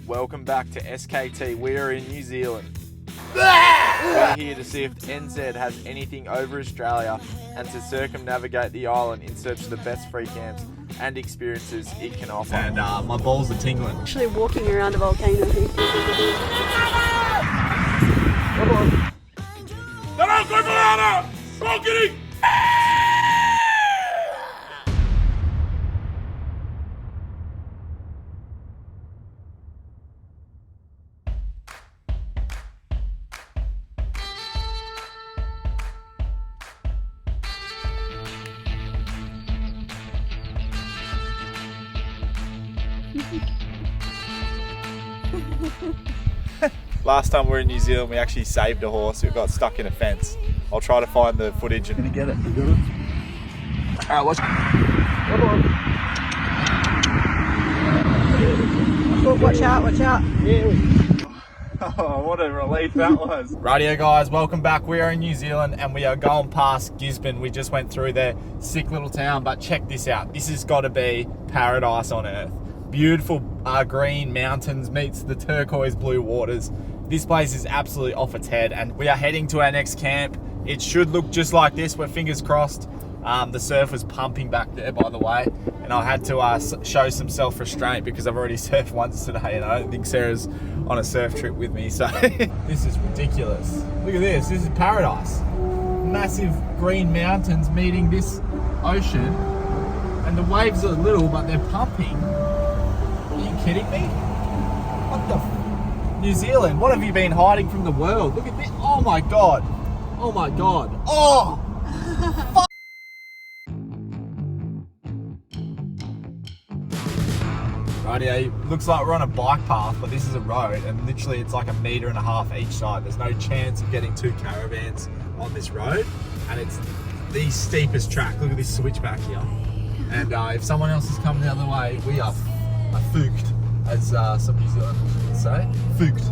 welcome back to SKT. We are in New Zealand. We're here to see if NZ has anything over Australia and to circumnavigate the island in search of the best free camps and experiences it can offer. And my balls are tingling. Actually walking around a volcano here. Come on. Last time we were in New Zealand, we actually saved a horse who got stuck in a fence. I'll try to find the footage and get it. You got it? Alright, watch. Come on. Oh, watch out, watch out. Oh, what a relief that was. Rightio guys, welcome back. We are in New Zealand and we are going past Gisborne. We just went through their sick little town, but check this out. This has got to be paradise on earth. Beautiful green mountains meets the turquoise blue waters. This place is absolutely off its head and we are heading to our next camp. It should look just like this. We're fingers crossed. The surf was pumping back there, by the way, and I had to show some self-restraint because I've already surfed once today and I don't think Sarah's on a surf trip with me, so this is ridiculous. Look at this. This is paradise. Massive green mountains meeting this ocean, and the waves are little but they're pumping. Are you kidding me? What the New Zealand, what have you been hiding from the world? Look at this. Oh my god. Oh my god. Oh! Rightio, looks like we're on a bike path, but this is a road and literally it's like 1.5 meters each side. There's no chance of getting 2 caravans on this road and it's the steepest track. Look at this switchback here. And if someone else is coming the other way, we are fooked, as some New Zealanders would say. Fooked.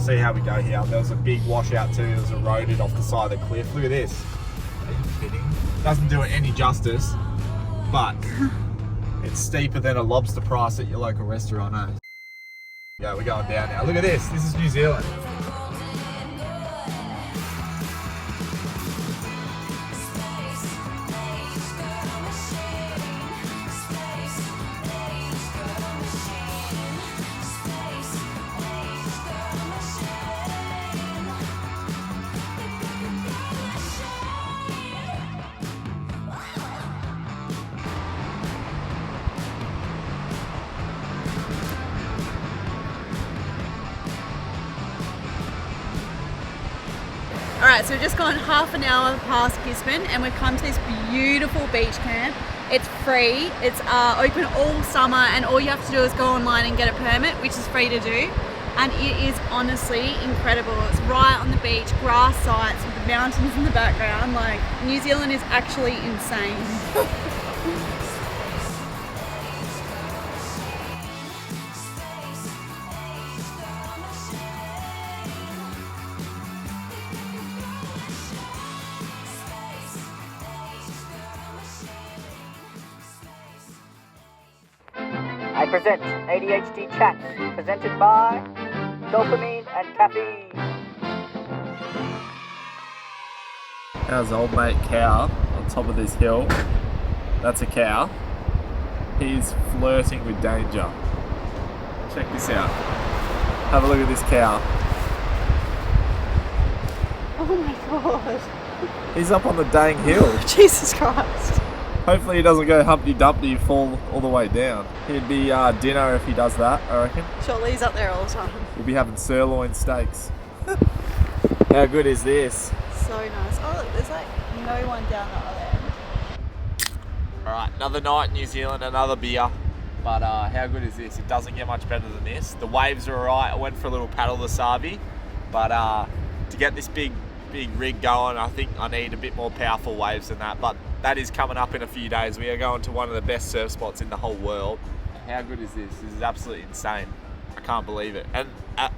See how we go here. There was a big washout too. It was eroded off the side of the cliff. Look at this. Are you kidding? Doesn't do it any justice, but it's steeper than a lobster price at your local restaurant, eh? Yeah, we're going down now. Look at this. This is New Zealand. Alright, so we've just gone half an hour past Gisborne and we've come to this beautiful beach camp. It's free, it's open all summer and all you have to do is go online and get a permit, which is free to do. And it is honestly incredible. It's right on the beach, grass sites with the mountains in the background. Like, New Zealand is actually insane. I present ADHD Chats, presented by Dopamine and Caffeine. How's old mate Cow on top of this hill? That's a cow. He's flirting with danger. Check this out. Have a look at this cow. Oh my god. He's up on the dang hill. Jesus Christ. Hopefully he doesn't go Humpty Dumpty and fall all the way down. He'd be dinner if he does that, I reckon. Surely he's up there all the time. We'll be having sirloin steaks. How good is this? So nice. Oh look, there's like no one down the other end. Alright, another night in New Zealand, another beer. But how good is this? It doesn't get much better than this. The waves are alright. I went for a little paddle the Savi. But to get this big rig going, I think I need a bit more powerful waves than that. But that is coming up in a few days. We are going to one of the best surf spots in the whole world. How good is this? This is absolutely insane. I can't believe it. And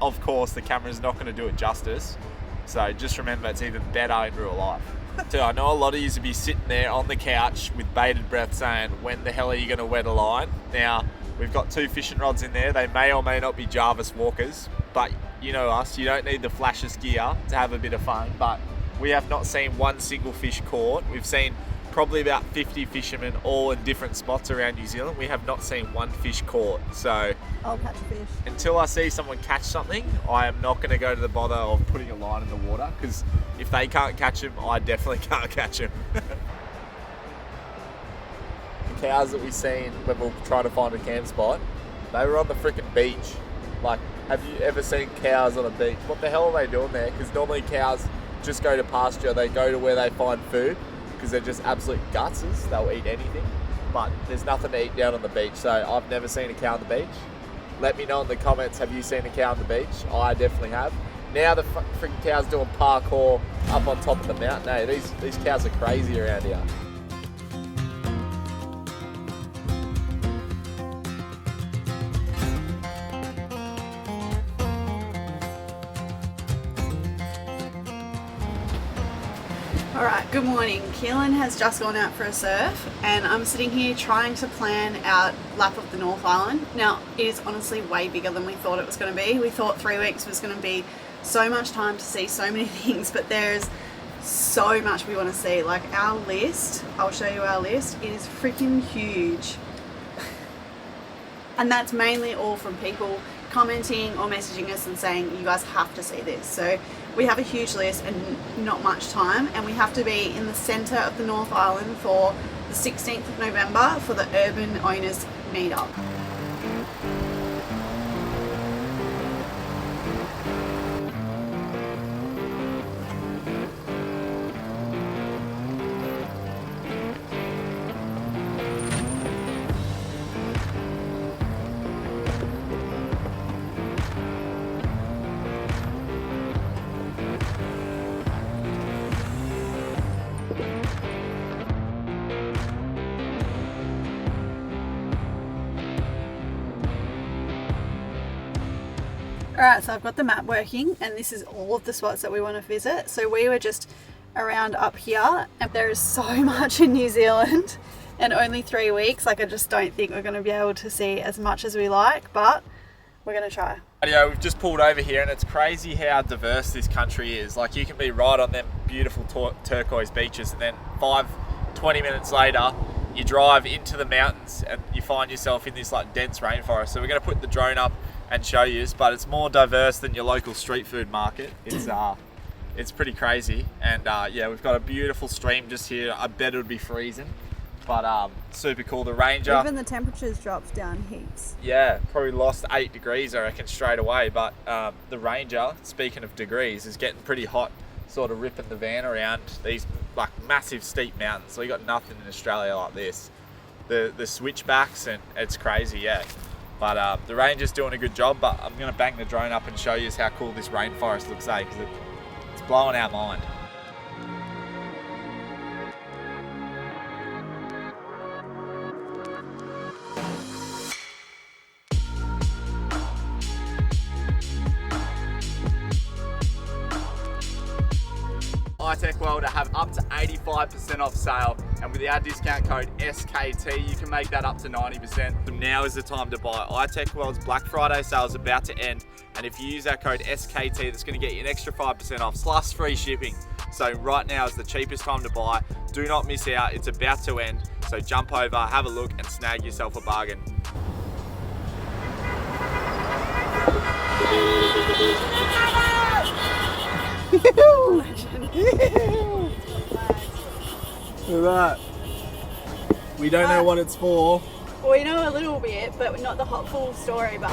of course, the camera is not going to do it justice. So just remember, it's even better in real life. So I know a lot of you would be sitting there on the couch with bated breath saying, when the hell are you going to wet a line? Now, We've got 2 fishing rods in there. They may or may not be Jarvis Walkers, but you know us, you don't need the flashiest gear to have a bit of fun. But we have not seen one single fish caught. We've seen probably about 50 fishermen all in different spots around New Zealand. We have not seen one fish caught. So I'll catch a fish. until I see someone catch something, I am not going to go to the bother of putting a line in the water, because if they can't catch them, I definitely can't catch them. The cows that we seen when we were trying to find a camp spot, they were on the freaking beach. Like, have you ever seen cows on a beach? What the hell are they doing there? Because normally cows just go to pasture, they go to where they find food, because they're just absolute gutses. They'll eat anything, but there's nothing to eat down on the beach. So I've never seen a cow on the beach. Let me know in the comments, have you seen a cow on the beach? I definitely have. Now the freaking cows doing parkour up on top of the mountain. Hey, these cows are crazy around here. Alright, good morning. Keelan has just gone out for a surf and I'm sitting here trying to plan our lap of the North Island. Now, it is honestly way bigger than we thought it was going to be. We thought 3 weeks was going to be so much time to see so many things, but there's so much we want to see. Like our list, I'll show you our list, it is freaking huge. And that's mainly all from people commenting or messaging us and saying you guys have to see this. So we have a huge list and not much time, and we have to be in the centre of the North Island for the 16th of November for the Urban Owners Meetup. Alright, so I've got the map working and this is all of the spots that we want to visit. So we were just around up here and there is so much in New Zealand and only 3 weeks. Like I just don't think we're going to be able to see as much as we like, but we're going to try. We've just pulled over here and it's crazy how diverse this country is. Like you can be right on them beautiful turquoise beaches and then 20 minutes later you drive into the mountains and you find yourself in this like dense rainforest. So we're going to put the drone up and show you, but it's more diverse than your local street food market. It's pretty crazy, and yeah, we've got a beautiful stream just here. I bet it would be freezing, but super cool. The Ranger, even the temperatures dropped down heaps. Yeah, probably lost 8 degrees I reckon straight away, but the Ranger, speaking of degrees, is getting pretty hot, sort of ripping the van around these like massive steep mountains. So we got nothing in Australia like this. The switchbacks, and it's crazy, yeah. But the Ranger's doing a good job, but I'm going to bang the drone up and show you how cool this rainforest looks like, because it's blowing our mind. iTech World have up to 85% off sale, and with our discount code SKT you can make that up to 90%. So now is the time to buy. iTech World's Black Friday sale is about to end, and if you use our code SKT that's going to get you an extra 5% off plus free shipping. So right now is the cheapest time to buy. Do not miss out, it's about to end. So jump over, have a look and snag yourself a bargain. Look at that. We don't know what it's for. Well, we know a little bit, but not the full story. But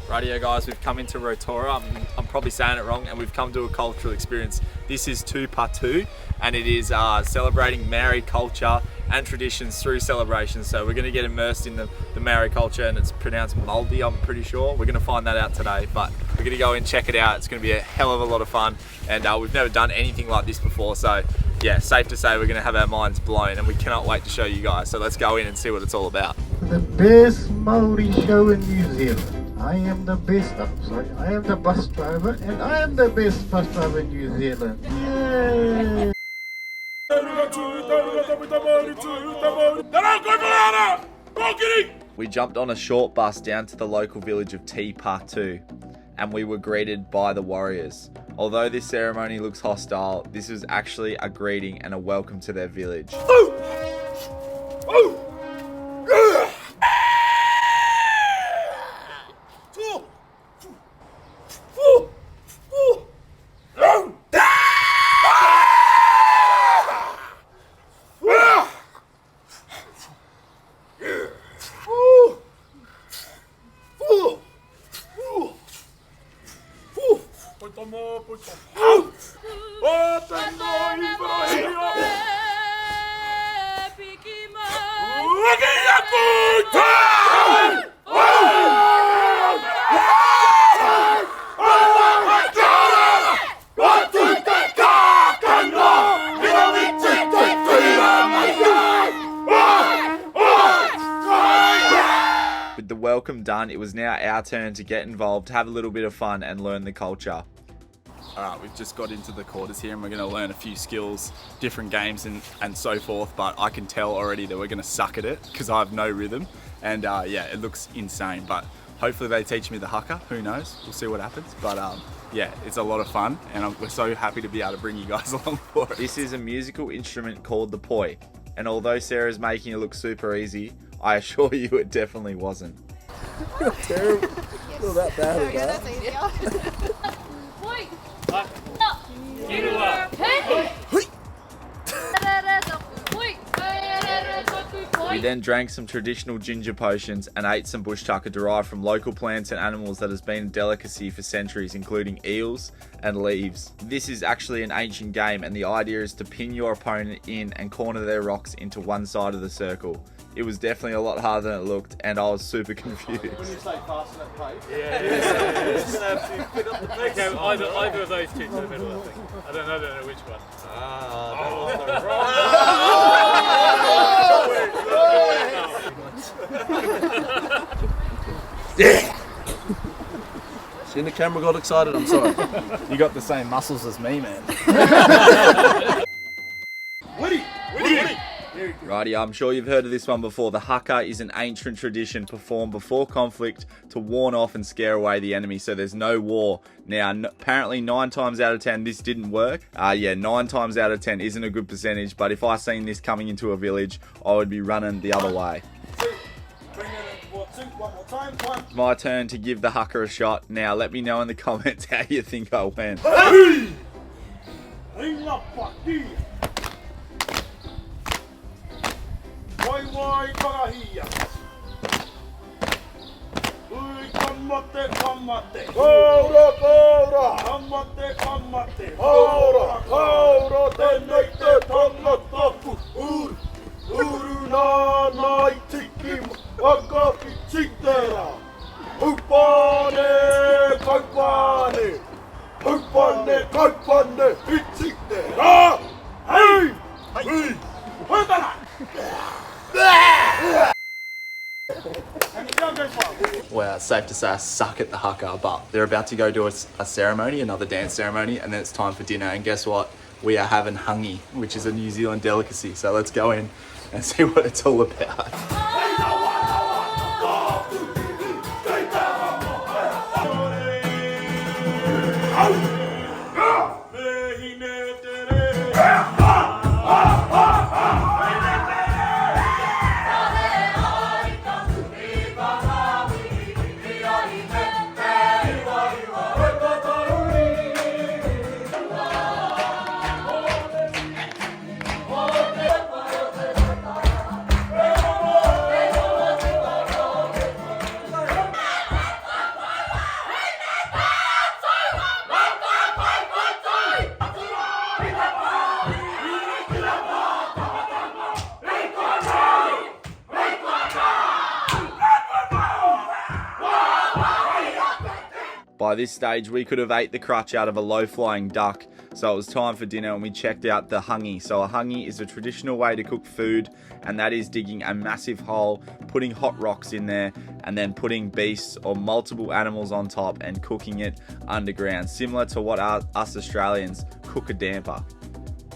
Rightio guys, we've come into Rotorua. I'm probably saying it wrong, and we've come to a cultural experience. This is Tupatu, and it is celebrating Maori culture and traditions through celebrations. So we're going to get immersed in the Maori culture, and it's pronounced Māori, I'm pretty sure. We're going to find that out today, but we're going to go and check it out. It's going to be a hell of a lot of fun, and we've never done anything like this before. So yeah, safe to say we're going to have our minds blown, and we cannot wait to show you guys. So let's go in and see what it's all about. The best Maori show in New Zealand. I am the best, I am the bus driver and I am the best bus driver in New Zealand. Yay! We jumped on a short bus down to the local village of Te-Patu, and we were greeted by the warriors. Although this ceremony looks hostile, this was actually a greeting and a welcome to their village. With the welcome done, it was now our turn to get involved, have a little bit of fun and learn the culture. Alright, we've just got into the quarters here and we're going to learn a few skills, different games and so forth, but I can tell already that we're going to suck at it because I have no rhythm and yeah, it looks insane, but hopefully they teach me the haka, who knows, we'll see what happens, but yeah, it's a lot of fun and we're so happy to be able to bring you guys along for it. This is a musical instrument called the poi, and although Sarah's making it look super easy, I assure you it definitely wasn't. Terrible. Not that bad at that. We then drank some traditional ginger potions and ate some bush tucker derived from local plants and animals that has been a delicacy for centuries, including eels and leaves. This is actually an ancient game and the idea is to pin your opponent in and corner their rocks into one side of the circle. It was definitely a lot harder than it looked and I was super confused. When you say fast enough pace? Yeah. It's going to have to fit up the pace. Okay, either of those two to the middle, I think. I don't know which one. Yeah! Seeing the camera got excited, I'm sorry. You got the same muscles as me, man. Righty, I'm sure you've heard of this one before. The haka is an ancient tradition performed before conflict to warn off and scare away the enemy so there's no war. Now, apparently 9 times out of 10 this didn't work. Yeah, 9 times out of 10 isn't a good percentage, but if I seen this coming into a village, I would be running the other way. It's my turn to give the haka a shot. Now, let me know in the comments how you think I went. Wai karahia. Ui kamate kamate. Kaura kaura. Kamate kamate. Kaura kaura. Tenei te tanga tapu. Uru nā nai tiki wakapi titera. Upane kaupane. Upane kaupane ititera. Hei! Hei! Hoitana! Well, it's safe to say I suck at the haka, but they're about to go do a ceremony, another dance ceremony, and then it's time for dinner. And guess what? We are having hangi, which is a New Zealand delicacy. So let's go in and see what it's all about. By this stage, we could have ate the crutch out of a low-flying duck, So it was time for dinner and we checked out the hangi. So a hangi is a traditional way to cook food, and that is digging a massive hole, putting hot rocks in there, and then putting beasts or multiple animals on top and cooking it underground, similar to what us Australians cook a damper.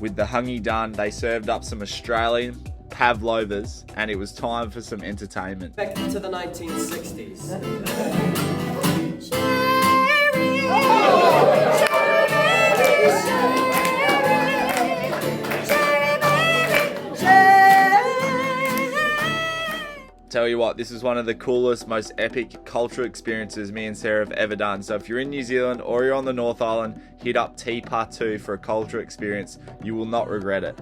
With the hangi done, they served up some Australian pavlovas, and it was time for some entertainment. Back to the 1960s. Tell you what, this is one of the coolest, most epic cultural experiences me and Sarah have ever done. So if you're in New Zealand or you're on the North Island, hit up T-Part2 for a cultural experience. You will not regret it.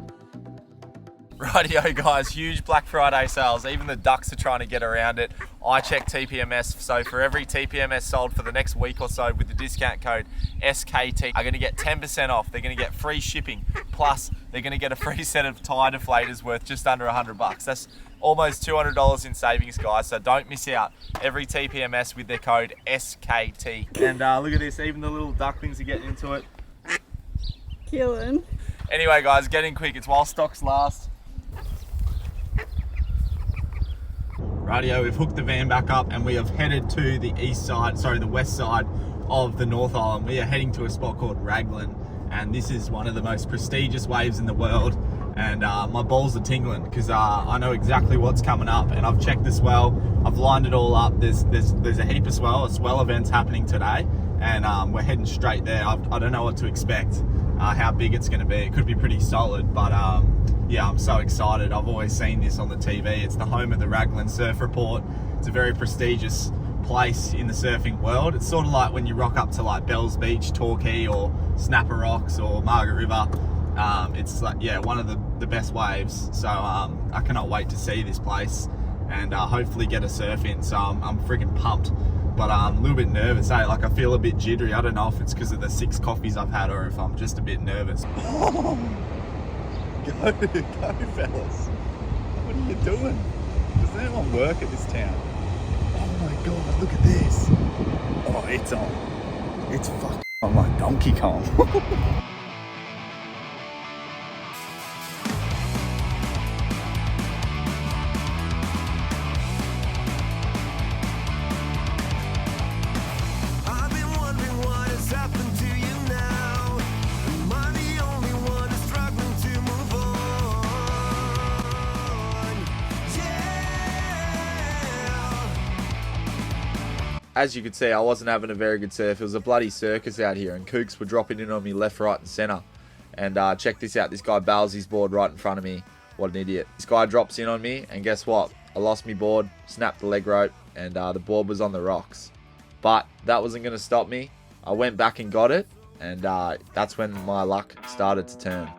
Rightio guys, huge Black Friday sales. Even the ducks are trying to get around it. I checked TPMS, so for every TPMS sold for the next week or so with the discount code SKT, are going to get 10% off. They're going to get free shipping, plus they're going to get a free set of tire deflators worth just under $100. That's almost $200 in savings, guys, so don't miss out. Every TPMS with their code SKT. And look at this, even the little ducklings are getting into it. Keelan. Anyway guys, get in quick, it's while stocks last. Rightio, we've hooked the van back up and we have headed to the west side of the North Island. We are heading to a spot called Raglan, and this is one of the most prestigious waves in the world. And my balls are tingling because I know exactly what's coming up, and I've checked the swell. I've lined it all up. There's a heap of swell events happening today, and we're heading straight there. I don't know what to expect, how big it's going to be. It could be pretty solid, but yeah, I'm so excited. I've always seen this on the TV. It's the home of the Raglan Surf Report. It's a very prestigious place in the surfing world. It's sort of like when you rock up to like Bells Beach, Torquay, or Snapper Rocks, or Margaret River. It's like, yeah, one of the best waves. So I cannot wait to see this place and hopefully get a surf in. So I'm freaking pumped, but I'm a little bit nervous. Like I feel a bit jittery. I don't know if it's because of the 6 coffees I've had or if I'm just a bit nervous. Go fellas. What are you doing? Does anyone work at this town? Oh my god, look at this. Oh, it's on. It's fucking on like Donkey Kong. As you could see, I wasn't having a very good surf. It was a bloody circus out here, and kooks were dropping in on me left, right, and centre. And check this out. This guy bails his board right in front of me. What an idiot. This guy drops in on me, and guess what? I lost my board, snapped the leg rope, and the board was on the rocks. But that wasn't going to stop me. I went back and got it, and that's when my luck started to turn.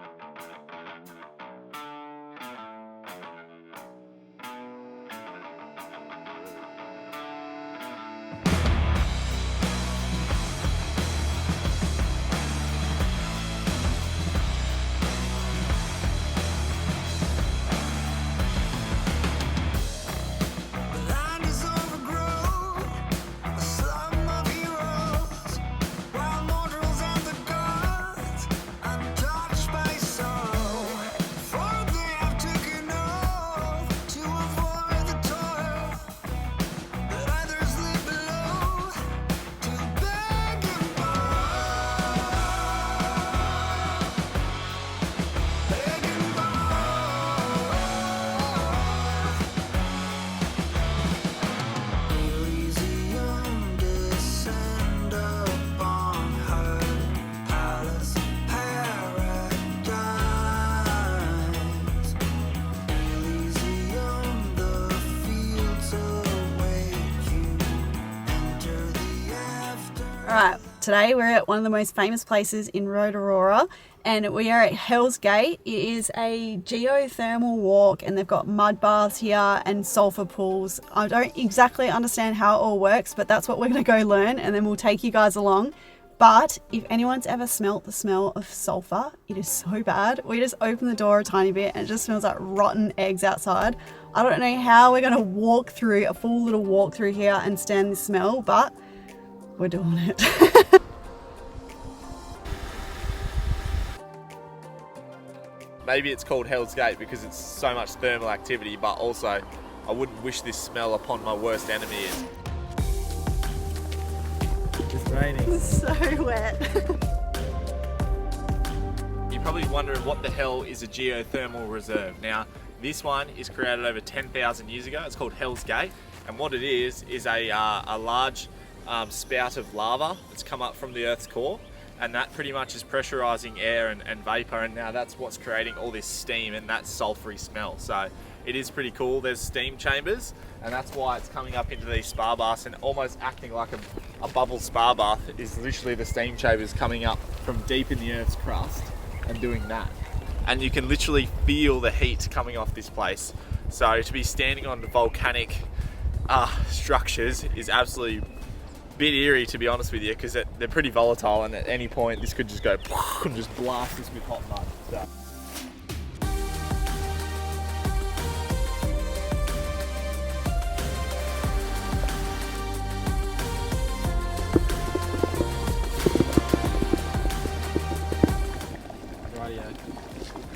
Alright, today we're at one of the most famous places in Rotorua, and we are at Hell's Gate. It is a geothermal walk, and they've got mud baths here and sulphur pools. I don't exactly understand how it all works, but that's what we're going to go learn, and then we'll take you guys along. But if anyone's ever smelt the smell of sulphur, it is so bad. We just open the door a tiny bit and it just smells like rotten eggs outside. I don't know how we're going to walk through a full little walk through here and stand the smell, but we're doing it. maybe it's called Hell's Gate because it's so much thermal activity, but also I wouldn't wish this smell upon my worst enemy. It's raining. It's so wet. You're probably wondering what the hell is a geothermal reserve. Now, this one is created over 10,000 years ago. It's called Hell's Gate, and what it is a large spout of lava that's come up from the Earth's core, and that pretty much is pressurizing air and vapor, and now that's what's creating all this steam and that sulfury smell. So it is pretty cool. There's steam chambers, and that's why it's coming up into these spa baths and almost acting like a bubble spa bath. Is literally the steam chambers coming up from deep in the Earth's crust and doing that. And you can literally feel the heat coming off this place. So to be standing on the volcanic structures is absolutely a bit eerie, to be honest with you, because they're pretty volatile, and at any point this could just go and just blast us with hot mud. So.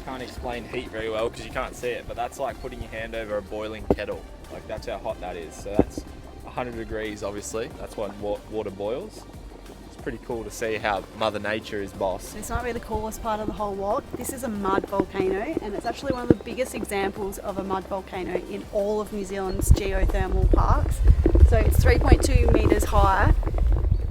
Can't explain heat very well because you can't see it, but that's like putting your hand over a boiling kettle. Like, that's how hot that is. So that's 100 degrees, obviously. That's when water boils. It's pretty cool to see how Mother Nature is boss. It's not really the coolest part of the whole walk. This is a mud volcano, and it's actually one of the biggest examples of a mud volcano in all of New Zealand's geothermal parks. So it's 3.2 meters high,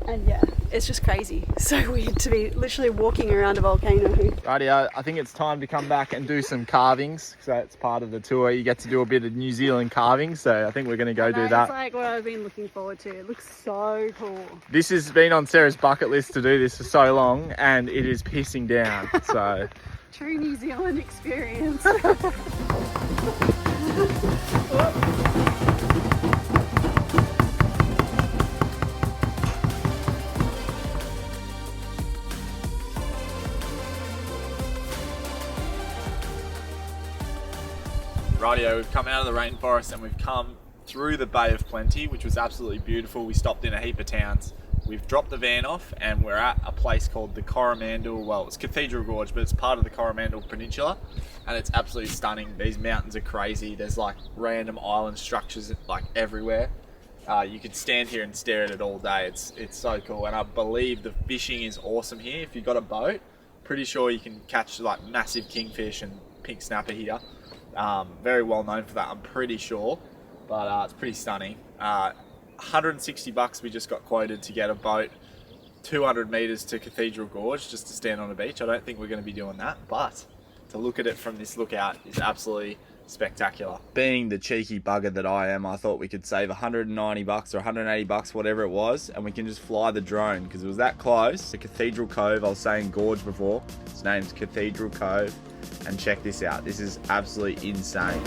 and yeah, it's just crazy. So weird to be literally walking around a volcano. Rightio, I think it's time to come back and do some carvings. So it's part of the tour. You get to do a bit of New Zealand carving. So I think we're going to go do that. It's like what I've been looking forward to. It looks so cool. This has been on Sarah's bucket list to do this for so long, and it is pissing down. So true New Zealand experience. Rightio, we've come out of the rainforest and we've come through the Bay of Plenty, which was absolutely beautiful. We stopped in a heap of towns. We've dropped the van off and we're at a place called the Coromandel. Well, it's Cathedral Gorge, but it's part of the Coromandel Peninsula, and it's absolutely stunning. These mountains are crazy. There's like random island structures like everywhere. You could stand here and stare at it all day. It's so cool, and I believe the fishing is awesome here. If you've got a boat, pretty sure you can catch like massive kingfish and pink snapper here. Very well known for that, I'm pretty sure, but it's pretty stunning. 160 bucks we just got quoted to get a boat 200 meters to Cathedral Gorge just to stand on a beach. I don't think we're going to be doing that, but to look at it from this lookout is absolutely spectacular. Being the cheeky bugger that I am, I thought we could save 190 bucks or 180 bucks, whatever it was, and we can just fly the drone because it was that close to Cathedral Cove. I was saying Gorge before. Its name's Cathedral Cove. And check this out, this is absolutely insane.